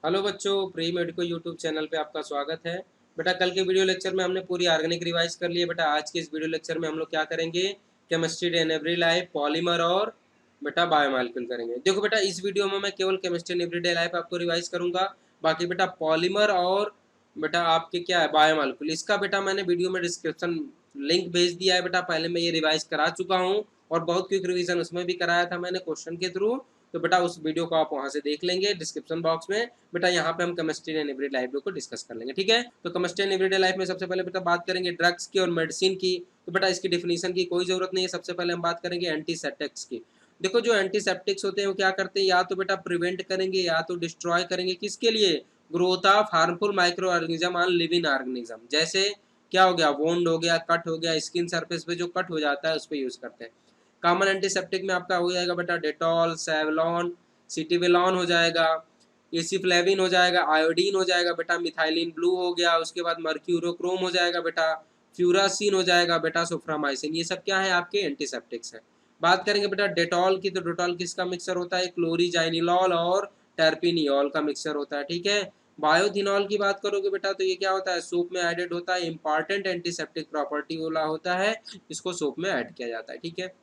Hello बच्चों, pre medico YouTube channel पे आपका स्वागत है। बेटा कल के वीडियो लेक्चर में हमने पूरी ऑर्गेनिक रिवाइज कर ली है। बेटा आज के इस वीडियो लेक्चर में हम लोग क्या करेंगे, chemistry day in every life, polymer और बेटा बायोमॉलिक्यूल करेंगे। देखो बेटा इस वीडियो में मैं केवल केमिस्ट्री इन एवरीडे लाइफ आपको रिवाइज करूंगा। बाकी बेटा पॉलीमर और बेटा आपके क्या है बायोमॉलिक्यूल, इसका बेटा मैंने वीडियो में डिस्क्रिप्शन लिंक भेज दिया है। बेटा पहले मैं ये रिवाइज करा चुका हूँ और बहुत क्विक रिविजन उसमें भी कराया था मैंने क्वेश्चन के थ्रू। तो बेटा उस वीडियो को आप वहां से देख लेंगे डिस्क्रिप्शन बॉक्स में। बेटा यहाँ पे हम केमिस्ट्री एंड एवरीडे लाइफ को डिस्कस कर लेंगे, ठीक है। तो केमिस्ट्री एंड एवरीडे लाइफ में सबसे पहले बेटा बात करेंगे ड्रग्स की और मेडिसिन की। तो बेटा इसकी डिफिनीशन की कोई जरूरत नहीं है। सबसे पहले हम बात करेंगे एंटीसेप्टिक्स की। देखो जो एंटीसेप्टिक्स होते हैं वो क्या करते हैं, या तो बेटा प्रिवेंट करेंगे या तो डिस्ट्रॉय करेंगे। किसके लिए? Growth of harmful micro organism on living organism. जैसे क्या हो गया, वोंड हो गया, कट हो गया, स्किन सरफेस पे जो कट हो जाता है उस पर यूज करते हैं। कॉमन एंटीसेप्टिक में आपका हो जाएगा बेटा डेटॉल, सेवलॉन, सिटिविलॉन हो जाएगा, एसिफ्लेविन हो जाएगा, आयोडीन हो जाएगा बेटा, मिथाइलिन ब्लू हो गया, उसके बाद मर्क्यूरोक्रोम हो जाएगा बेटा, फ्यूरासिन हो जाएगा बेटा, सोफ्रामाइसिन। ये सब क्या है आपके एंटीसेप्टिक्स है। बात करेंगे बेटा डेटॉल की, तो डेटॉल किसका मिक्सर होता है, क्लोरीजाइनिलॉल और टर्पिनियोल का मिक्सर होता है, ठीक है। बायोथिनॉल की बात करोगे बेटा तो ये क्या होता है, सोप में एडेड होता है, इंपॉर्टेंट एंटीसेप्टिक प्रॉपर्टी वाला होता है, इसको सोप में ऐड किया जाता है, ठीक है।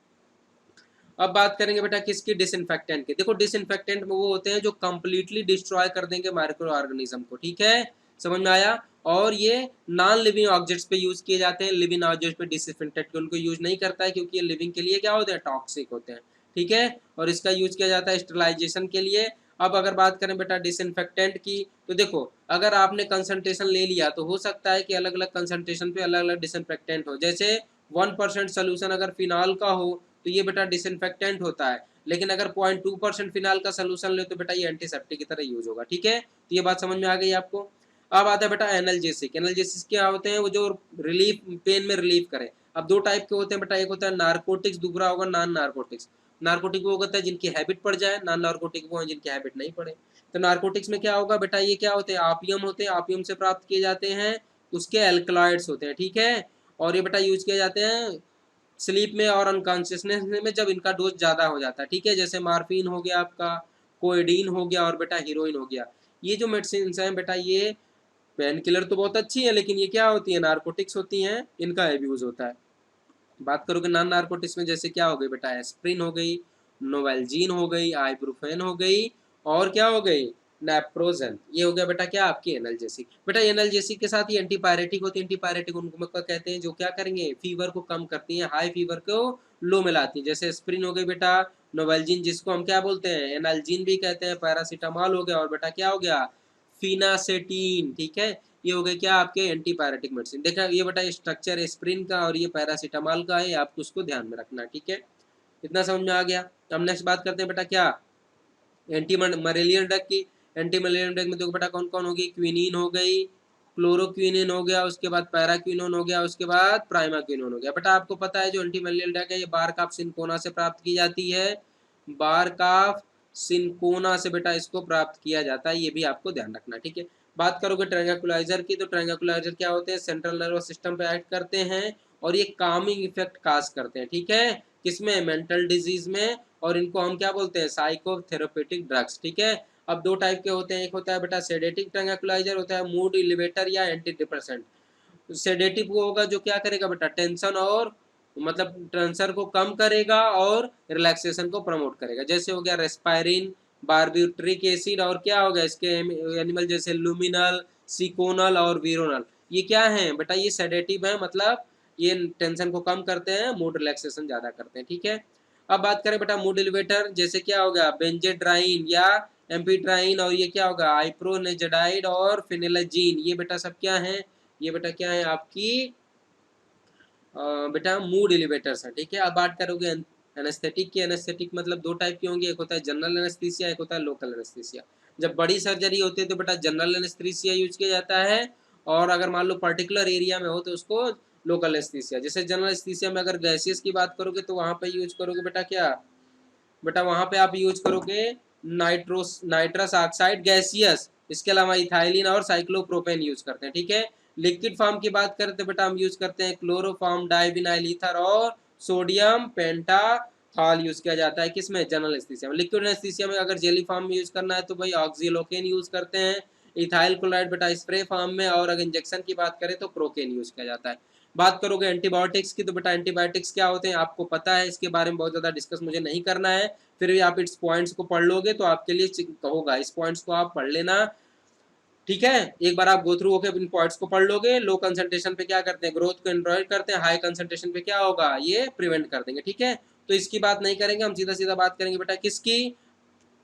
अब बात करेंगे बेटा किसकी, डिसइंफेक्टेंट की। देखो डिसइंफेक्टेंट वो होते हैं जो कंप्लीटली डिस्ट्रॉय कर देंगे माइक्रो ऑर्गेनिज्म को, ठीक है, समझ में आया। और ये नॉन लिविंग ऑब्जेक्ट्स पे यूज किए जाते हैं। लिविंग ऑब्जेक्ट्स पे डिसइंफेक्टेंट उनको यूज नहीं करता है क्योंकि ये लिविंग के लिए क्या होते हैं, टॉक्सिक होते हैं, ठीक है। और इसका यूज किया जाता है स्टरलाइजेशन के लिए। अब अगर बात करें बेटा डिसइंफेक्टेंट की, तो देखो अगर आपने कंसंट्रेशन ले लिया तो हो सकता है कि अलग अलग कंसंट्रेशन पे अलग अलग डिसइंफेक्टेंट हो। जैसे 1% सोल्यूशन अगर फिनॉल का हो तो ये बेटा डिसइंफेक्टेंट होता है, लेकिन अगर 0.2% फिनाल का सोल्यूशन ले तो बेटा ये एंटीसेप्टिक की तरह यूज होगा, ठीक है। तो ये बात समझ में आ गई आपको। अब आता है बेटा एनाल्जेसिक। एनाल्जेसिक क्या होते हैं, वो जो रिलीफ, पेन में रिलीफ करें। अब दो टाइप के होते हैं बेटा, एक होता है नारकोटिक्स, दूसरा होगा नॉन नारकोटिक्स। नारकोटिक वो होता है जिनकी हैबिट पड़ जाए, नॉन नारकोटिक वो है जिनकी हैबिट नहीं पड़े। तो नारकोटिक्स में क्या होगा बेटा, ये क्या होते हैं, आपियम होते हैं, आपियम से प्राप्त किए जाते हैं, उसके एल्कलॉइड्स होते हैं, ठीक है। और ये बेटा यूज किए जाते हैं स्लीप में और अनकॉन्शियसनेस में जब इनका डोज ज़्यादा हो जाता है, ठीक है। जैसे मार्फिन हो गया आपका, कोएडीन हो गया और बेटा हीरोइन हो गया। ये जो मेडिसिन हैं बेटा ये पेन किलर तो बहुत अच्छी है, लेकिन ये क्या होती है, नारकोटिक्स होती हैं, इनका एब्यूज होता है। बात करोगे नॉन नारकोटिक्स में, जैसे क्या हो गई बेटा, एस्प्रिन हो गई, नोवेल्जीन हो गई, आइब्रुफेन हो गई और क्या हो गई, नेप्रोजन। ये हो गया बेटा क्या आपकी एनाल्जेसिक। बेटा एनाल्जेसिक के साथ ही एंटीपायरेटिक होती है। एंटीपायरेटिक उनको कहते हैं जो क्या करेंगे, फीवर को कम करती हैं, हाई फीवर को लो में लाती हैं। जैसे एस्प्रिन हो गई बेटा, नोवेल्जीन जिसको हम क्या बोलते हैं, एनाल्जीन भी कहते हैं, पैरासीटामॉल हो गया और बेटा क्या हो गया, फिनासेटीन, ठीक है। ये हो गए क्या आपके एंटीपायरेटिक मेडिसिन। देखा ये बेटा स्ट्रक्चर एस्प्रिन का और ये पैरासीटामॉल का है, आपको उसको ध्यान में रखना, ठीक है। इतना समझ में आ गया। तो हम नेक्स्ट बात करते हैं बेटा क्या, एंटी मलेरियल ड्रग की। एंटी मलेरियल ड्रग में देखो बेटा कौन कौन होगी, क्विनिन हो गई, क्लोरोक्विनिन हो गया, उसके बाद पैराक्विनोन हो गया, उसके बाद प्राइमाक्विनोन हो गया। बेटा आपको पता है जो एंटी मलेरियल ड्रग है ये बारकाफ सिनकोना से प्राप्त की जाती है, बारकाफ सिनकोना से बेटा इसको प्राप्त किया जाता है, ये भी आपको ध्यान रखना, ठीक है। बात करोगे ट्रैंक्विलाइजर की, तो ट्रैंक्विलाइजर क्या होते हैं, सेंट्रल नर्वस सिस्टम पे एक्ट करते हैं और ये कामिंग इफेक्ट काज करते हैं, ठीक है। किसमें, मेंटल डिजीज में। और इनको हम क्या बोलते हैं, साइकोथेरेपेटिक ड्रग्स, ठीक है। अब दो टाइप के होते हैं, एक होता है बेटा सेडेटिव ट्रैंक्विलाइजर, होता है मूड इलिवेटर या एंटी डिप्रेसेंट। सेडेटिव वो होगा जो क्या करेगा बेटा, टेंशन और मतलब टेंशन को कम करेगा और रिलैक्सेशन को प्रमोट करेगा। जैसे हो गया रेस्पायरिन, बारब्यूट्रिक एसिड और क्या हो गया इसके एनिमल जैसे लुमिनल, सिकोनल और वीरोनल। ये क्या है बेटा, ये सेडेटिव है, मतलब ये टेंशन को कम करते हैं, मूड रिलैक्सेशन ज्यादा करते हैं, ठीक है। अब बात करें बेटा मूड एलिवेटर, जैसे क्या होगा बेंजेड्राइन या एम्फीड्राइन, और ये क्या होगा आइप्रोनेजेडाइड और फिनेलाजीन। ये बेटा सब क्या है, ये बेटा क्या है आपकी बेटा मूड एलिवेटर्स है, ठीक है। अब बात करोगे एनेस्थेटिक की। एनेस्थेटिक मतलब दो टाइप की होंगी, एक होता है जनरल एनेस्थीसिया, एक होता है लोकल एनेस्थीसिया। जब बड़ी सर्जरी होती है तो बेटा जनरल एनेस्थीसिया यूज किया जाता है, और अगर मान लो पर्टिकुलर एरिया में हो तो उसको लोकल एनेस्थीसिया। जैसे जनरल एनेस्थीसिया में अगर गैसियस की बात करोगे तो वहां पे यूज करोगे बेटा क्या, बेटा वहां पे आप यूज करोगे नाइट्रस ऑक्साइड गैसियस, इसके अलावा इथाइलिन और साइक्लोप्रोपेन यूज करते हैं, ठीक है। लिक्विड फॉर्म की बात करें तो बेटा हम यूज करते हैं क्लोरोफॉर्म, डाइविनाइल ईथर और सोडियम पेंटा थाल यूज किया जाता है किसमें, जनरल एनेस्थीसिया में। लिक्विड एनेस्थीसिया में अगर जेली फॉर्म में यूज करना है तो भाई ऑक्सीलोकेन यूज करते हैं, इथाइल क्लोराइड बेटा स्प्रे फॉर्म में, और अगर इंजेक्शन की बात करें तो प्रोकेन यूज किया जाता है। बात करोगे एंटीबायोटिक्स की तो बेटा एंटीबायोटिक्स क्या होते हैं आपको पता है, इसके बारे में बहुत ज्यादा डिस्कस मुझे नहीं करना है, फिर भी आप इस पॉइंट्स को पढ़ लोगे तो आपके लिए होगा, इस पॉइंट्स को आप पढ़ लेना, ठीक है। एक बार आप गो थ्रू होकर इन पॉइंट्स को पढ़ लोगे। लो कंसंट्रेशन पे क्या करते हैं, ग्रोथ को इनहिबिट करते हैं, हाई कंसंट्रेशन पे क्या होगा, ये प्रिवेंट कर देंगे, ठीक है। तो इसकी बात नहीं करेंगे, हम सीधा सीधा बात करेंगे बेटा किसकी,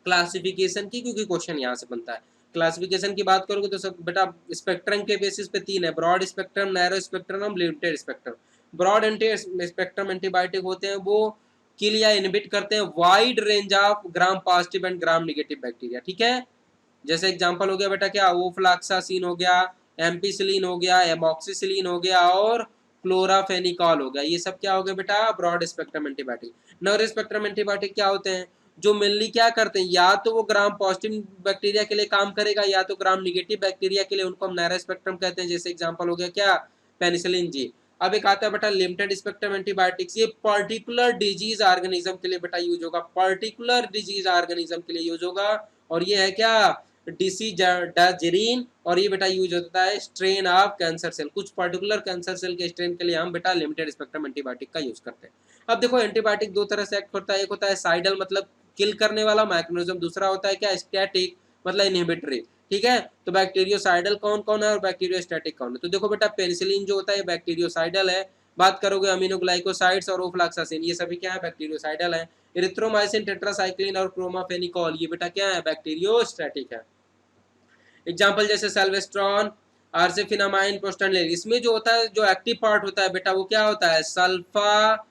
क्लासिफिकेशन की, क्योंकि क्वेश्चन यहाँ से बनता है। क्लासिफिकेशन की बात करोगे तो सब बेटा स्पेक्ट्रम के बेसिस पे तीन है, broad spectrum, narrow spectrum, limited spectrum. Broad spectrum antibiotic होते हैं, वो किल या इनहिबिट करते हैं wide range of gram positive and gram negative bacteria, ठीक है। जैसे एग्जांपल हो गया बेटा क्या, ओफ्लाक्सासिन हो गया, एम्पिसिलिन हो गया, एमॉक्सिसिलिन हो गया, और क्लोराफेनिकॉल हो गया, ये सब क्या हो गया बेटा ब्रॉड स्पेक्ट्रम एंटीबायोटिक। नर स्पेक्ट्रम एंटीबायोटिक क्या होते हैं, जो मेनली क्या करते हैं, या तो वो ग्राम पॉजिटिव बैक्टीरिया के लिए काम करेगा या तो ग्राम निगेटिव बैक्टीरिया के लिए, उनको हम नैरो स्पेक्ट्रम कहते हैं। जैसे एग्जांपल हो गया क्या, पेनिसिलिन जी। अब एक आता है बेटा लिमिटेड स्पेक्ट्रम एंटीबायोटिक्स, ये पर्टिकुलर डिजीज ऑर्गेनिज्म के लिए बेटा यूज होगा, पर्टिकुलर डिजीज ऑर्गेनिज्म के लिए यूज होगा, और ये है क्या, डिसीडाजिरीन, और ये बेटा यूज होता है स्ट्रेन ऑफ कैंसर सेल, कुछ पर्टिकुलर कैंसर सेल के स्ट्रेन के लिए हम बेटा लिमिटेड स्पेक्ट्रम एंटीबायोटिक का यूज करते हैं। अब देखो एंटीबायोटिक दो तरह से एक्ट होता है, एक होता है साइडल मतलब किल करने वाला मैकेनिज्म, दूसरा होता है क्या, स्टैटिक मतलब इनहिबिटरी, ठीक है। तो बैक्टीरियोसाइडल कौन कौन है और बैक्टीरियोस्टैटिक कौन है, तो देखो बेटा पेनिसिलिन जो होता है बैक्टीरियोसाइडल है, बात करोगे अमीनोग्लाइकोसाइड्स और ओफ्लाक्सासिन, ये सभी क्या है, बैक्टीरियोसाइडल है। इरिथ्रोमाइसिन, टेट्रासाइक्लिन और क्रोमाफेनिकॉल, ये बेटा क्या है, बैक्टीरियोस्टैटिक है। एग्जाम्पल जैसे सेल्वेस्ट्रॉन, आर्सेफिनामाइन, प्रोस्टाग्लैंडिन, इसमें जो होता है, जो एक्टिव पार्ट होता है बेटा वो क्या होता है, सल्फा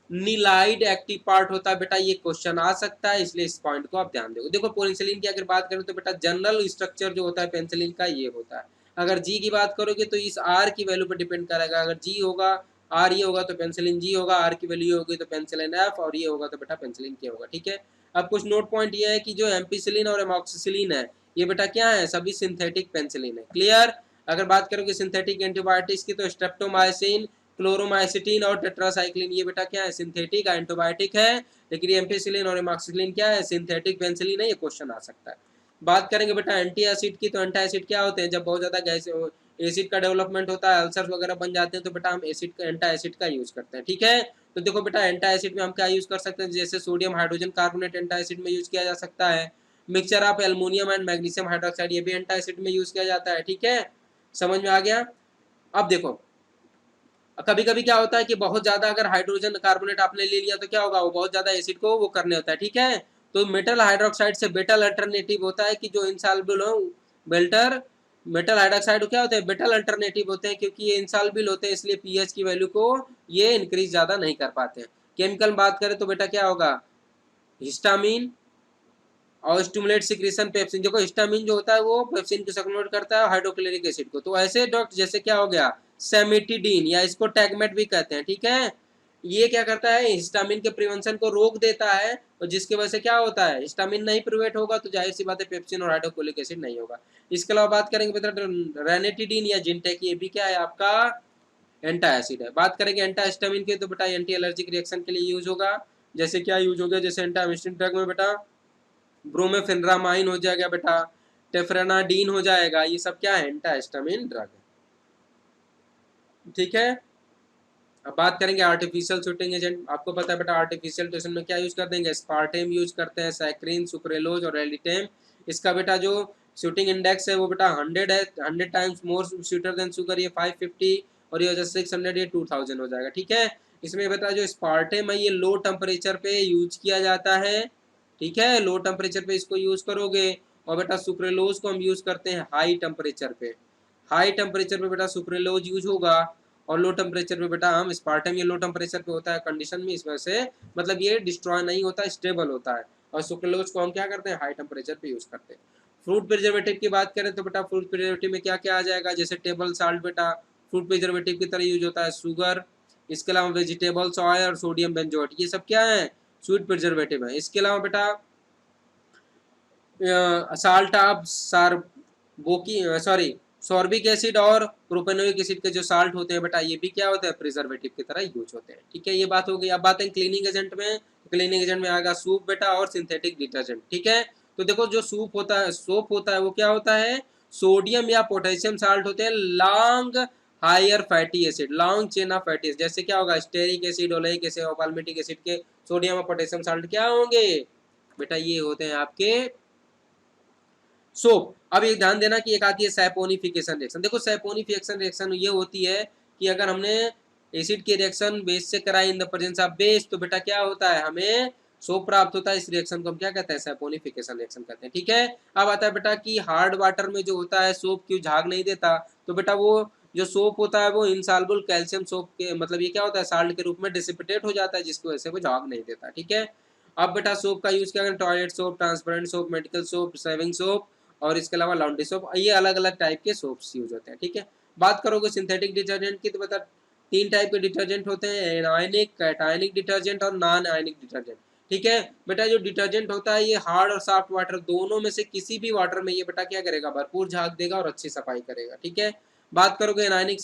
नीलाइड एक्टिव पार्ट होता है बेटा, ये क्वेश्चन आ सकता है, इसलिए इस पॉइंट को आप ध्यान दो। देखो पेनिसिलिन की अगर बात करें तो बेटा जनरल स्ट्रक्चर जो होता है पेनिसिलिन का ये होता है। अगर जी की बात करोगे तो इस आर की वैल्यू पर डिपेंड करेगा, अगर जी होगा आर ये होगा तो पेनिसिलिन जी होगा, आर की वैल्यू होगी तो पेनिसिलिन एफ, और ये होगा तो बेटा पेनिसिलिन के होगा, ठीक है। अब कुछ नोट पॉइंट ये है कि जो एम्पिसिलिन और एमॉक्सिसिलिन है ये बेटा क्या है, सभी सिंथेटिक पेनिसिलिन है, क्लियर। अगर बात करोगे सिंथेटिक एंटीबायोटिक्स की तो स्ट्रेप्टोमाइसिन, क्लोरोमाइसिटिन और टेट्रासाइक्लिन, ये बेटा क्या है, सिंथेटिक एंटीबायोटिक है, लेकिन एम्पिसिलिन और एमॉक्सिसिलिन क्या है, सिंथेटिक पेनिसिलिन है, ये क्वेश्चन आ सकता है। बात करेंगे बेटा एंटी एसिड की, तो एंटी एसिड क्या होते हैं, जब बहुत ज्यादा गैस एसिड का डेवलपमेंट होता है, अल्सर वगैरह बन जाते हैं, तो बेटा हम एसिड का एंटी एसिड का यूज करते हैं, ठीक है। तो देखो बेटा एंटी एसिड में हम क्या यूज कर सकते हैं, जैसे sodium hydrogen carbonate anti acid में यूज किया जा सकता है, mixture of aluminium and magnesium hydroxide, ये भी एंटी एसिड में यूज किया जाता है, ठीक है। समझ में आ गया। अब देखो कभी कभी क्या होता है कि बहुत ज्यादा अगर हाइड्रोजन कार्बोनेट आपने ले लिया तो क्या होगा, वो बहुत ज्यादा एसिड को वो करने होता है, ठीक है। तो मेटल हाइड्रोक्साइड से बेटल अल्टरनेटिव होता है कि जो इंसॉल्युबल हो, बेल्टर मेटल हाइड्रोक्साइड क्या होते हैं, बेटल अल्टरनेटिव होते हैं, क्योंकि ये इंसॉल्युबल होते हैं, इसलिए पीएच की वैल्यू को ये इंक्रीज ज्यादा नहीं कर पाते हैं। केमिकल बात करें तो बेटा क्या होगा, हिस्टामिन और स्टिमुलेट सिक्रीशन पेप्सिन, देखो हिस्टामिन जो होता है वो पेप्सिन को स्टिमुलेट करता है हाइड्रोक्लोरिक एसिड को, तो ऐसे ड्रग्स जैसे क्या हो गया सेमिटिडीन, या इसको टैगमेट भी कहते हैं, ठीक है। ये क्या करता है, हिस्टामिन के प्रिवेंशन को रोक देता है, और जिसकी वजह से क्या होता है, हिस्टामिन नहीं प्रिवेट होगा तो जाहिर सी बात है पेप्सिन और हाइड्रोक्लोरिक एसिड नहीं होगा। इसके अलावा बात करेंगे बेटा रेनेटिडीन या जिंटेक, ये भी क्या है आपका एंटा एसिड है। बात करेंगे एंटा हिस्टामिन के तो बेटा एंटी एलर्जिक रिएक्शन के लिए यूज होगा, जैसे क्या यूज हो गया, जैसे एंटा ड्रग में बेटा ब्रोमेफेनरामाइन हो जाएगा बेटा, टेफ्रेनाडीन हो जाएगा, ये सब क्या है एंटाहिस्टामिन ड्रग है, ठीक है। अब बात करेंगे आर्टिफिशियल शूटिंग एजेंट, आपको पता है बेटा आर्टिफिशियल ट्यूशन में क्या यूज कर देंगे, स्पार्टेम यूज करते हैं, सैक्रिन, सुक्रेलोज और एलिटेम। इसका बेटा जो शूटिंग इंडेक्स है वो बेटा 100 है, 100 times more sweeter than sugar, ये 550, और ये 600, ये 2000 हो जाएगा, ठीक है। इसमें बेटा जो स्पार्टेम है ये लो टेम्परेचर पे यूज किया जाता है, ठीक है, लो टेम्परेचर पे इसको यूज करोगे। और बेटा सुक्रेलोज को हम यूज करते हैं हाई टेम्परेचर पे, हाई टेम्परेचर पे बेटा सुक्रेलोज यूज होगा, और लो टेम्परेचर पे बेटा हम स्पार्टम, ये लो टेम्परेचर पे होता है कंडीशन में, इस वजह से मतलब ये डिस्ट्रॉय नहीं होता, स्टेबल होता है, और सुक्रेलोज को हम क्या करते हैं हाई टेम्परेचर पे यूज करते हैं। फ्रूट प्रिजर्वेटिव की बात करें तो बेटा फ्रूट प्रिजर्वेटिव में क्या क्या आ जाएगा, जैसे टेबल साल्ट बेटा फ्रूट प्रिजर्वेटिव की तरह यूज होता है, शुगर, इसके अलावा वेजिटेबल्स ऑयल और सोडियम बेंजोएट, ये सब क्या है स्वीट प्रिजर्वेटिव है। इसके अलावा बेटा साल्ट ऑफ सार्बोकी सॉरी सॉर्बिक एसिड और प्रोपेनोइक एसिड के जो साल्ट होते हैं बेटा ये भी क्या होता है प्रिजर्वेटिव की तरह यूज होते हैं, ठीक है। ये बात हो गई। अब बात है क्लीनिंग एजेंट में, क्लीनिंग एजेंट में आएगा सूप बेटा और सिंथेटिक डिटर्जेंट। ठीक है, तो देखो जो सूप होता है, सोप होता है, वो क्या होता है, सोडियम या पोटेशियम साल्ट होते हैं long higher fatty acid, long chain of fatty acid. जैसे क्या होगा, स्टेरिक एसिड, ओलेइक एसिड और पाल्मिटिक एसिड के सोडियम और पोटेशियम साल्ट क्या होंगे बेटा, ये होते हैं आपके सोप। अब ये ध्यान देना कि एक आती है सैपोनिफिकेशन रिएक्शन। देखो सैपोनिफिकेशन रिएक्शन ये होती है कि अगर हमने एसिड की रिएक्शन बेस से कराई in the presence of base, तो बेटा क्या होता है, हमें सोप प्राप्त होता है। इस रिएक्शन को हम क्या कहते हैं, सैपोनिफिकेशन रिएक्शन कहते हैं। ठीक है, अब आता है बेटा कि हार्ड वाटर में जो होता है सोप क्यों झाग नहीं देता, तो बेटा वो जो सोप होता है वो इनसॉल्युबल कैल्शियम सोप के, मतलब ये क्या होता है, साल्ट के रूप में डिसिपिटेट हो जाता है, जिसकी वजह से वो झाग नहीं देता। ठीक है, अब बेटा सोप का यूज क्या करें, toilet soap, transparent soap, medical soap, shaving soap और इसके अलावा लॉन्ड्री सोप, ये अलग अलग टाइप के सोप्स यूज होते हैं। ठीक है, बात करोगे सिंथेटिक डिटर्जेंट की, तो बता 3 टाइप के डिटर्जेंट होते हैं, एनायनिक, कैटायनिक डिटर्जेंट और नॉन आयनिक डिटर्जेंट। ठीक है बेटा, जो डिटर्जेंट होता है ये हार्ड और सॉफ्ट वाटर दोनों में से किसी भी वाटर में ये बेटा क्या करेगा, भरपूर झाग देगा और अच्छी सफाई करेगा। ठीक है, बात करोगे एनायनिक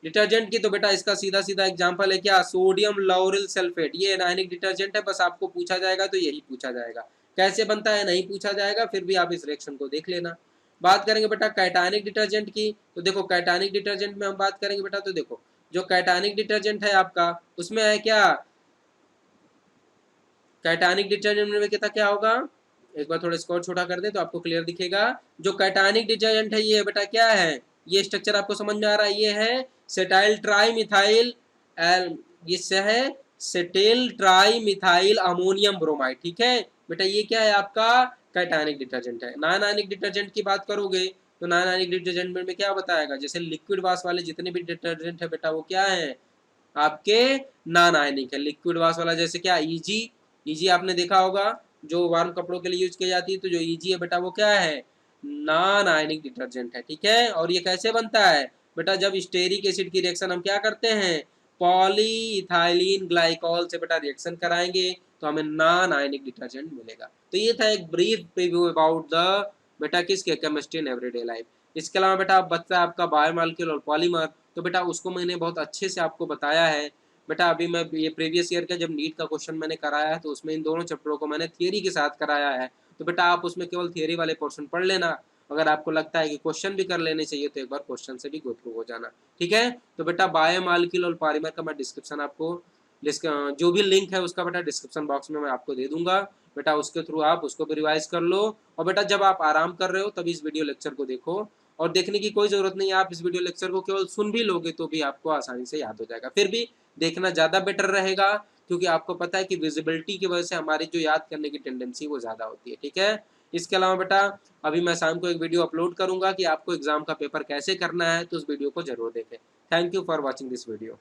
डिटर्जेंट की, तो बेटा इसका सीधा सीधा एग्जांपल है क्या, सोडियम लॉरेल सल्फेट, ये एनायनिक डिटर्जेंट है। बस आपको पूछा जाएगा तो यही पूछा जाएगा, कैसे बनता है नहीं पूछा जाएगा, फिर भी आप इस रिएक्शन को देख लेना। बात करेंगे बेटा कैटायनिक डिटर्जेंट की, तो देखो कैटायनिक डिटर्जेंट में हम बात करेंगे बेटा, तो देखो जो कैटायनिक डिटर्जेंट है आपका, उसमें है क्या, कैटायनिक डिटर्जेंट में कितना क्या होगा, एक बार थोड़ा स्कोर छोटा कर दे तो आपको क्लियर दिखेगा। जो कैटायनिक डिटर्जेंट है ये बेटा क्या है, ये स्ट्रक्चर आपको समझ में आ रहा है, ये है सेटाइल ट्राई मिथाइल, ये है settle tri methyl ammonium bromide. ठीक है बेटा, ये क्या है आपका कैटायनिक डिटर्जेंट है। नॉन आयनिक डिटर्जेंट की बात करोगे, तो नॉन आयनिक डिटर्जेंट में क्या बताएगा, जैसे लिक्विड वाश वाले जितने भी डिटर्जेंट है बेटा वो क्या है आपके नॉन आयनिक है। लिक्विड वाश वाला जैसे क्या, ईजी, ईजी आपने देखा होगा जो वार्म कपड़ों के लिए यूज की जाती है, तो जो ईजी है बेटा वो क्या है, नॉन आयनिक डिटर्जेंट है। ठीक है, और ये कैसे बनता है बेटा, जब स्टेरिक एसिड की रिएक्शन हम क्या करते हैं, पॉलीइथाइलिन ग्लाइकॉल से बेटा रिएक्शन कराएंगे तो हमें नॉन आयनिक डिटर्जेंट मिलेगा। तो ये था एक ब्रीफ प्रीव्यू अबाउट द बेटा किसके, केमिस्ट्री इन एवरीडे लाइफ। इसके अलावा बेटा बच्चा आपका बायोमॉलिक्यूल और पॉलीमर, तो बेटा उसको मैंने बहुत अच्छे से आपको बताया है। बेटा अभी मैं ये प्रीवियस ईयर का जब नीट का क्वेश्चन मैंने कराया है, तो उसमें इन दोनों चैप्टरों को मैंने थियरी के साथ कराया है। तो बेटा आप उसमें केवल थियरी वाले पोर्शन पढ़ लेना, अगर आपको लगता है कि क्वेश्चन भी कर लेने चाहिए तो एक बार क्वेश्चन से भी गो थ्रू हो जाना। ठीक है, तो बेटा बायोमॉलिक्यूल और पॉलीमर का मैं डिस्क्रिप्शन आपको जो भी लिंक है उसका बेटा डिस्क्रिप्शन बॉक्स में मैं आपको दे दूंगा। बेटा उसके थ्रू आप उसको भी रिवाइज कर लो, और बेटा जब आप आराम कर रहे हो तभी इस वीडियो लेक्चर को देखो, और देखने की कोई जरूरत नहीं है, आप इस वीडियो लेक्चर को केवल सुन भी लोगे तो भी आपको आसानी से याद हो जाएगा। फिर भी देखना ज़्यादा बेटर रहेगा, क्योंकि आपको पता है कि विजिबिलिटी की वजह से हमारी जो याद करने की टेंडेंसी वो ज़्यादा होती है। ठीक है, इसके अलावा बेटा अभी मैं शाम को एक वीडियो अपलोड करूंगा कि आपको एग्जाम का पेपर कैसे करना है, तो उस वीडियो को जरूर देखें। Thank you for watching this video.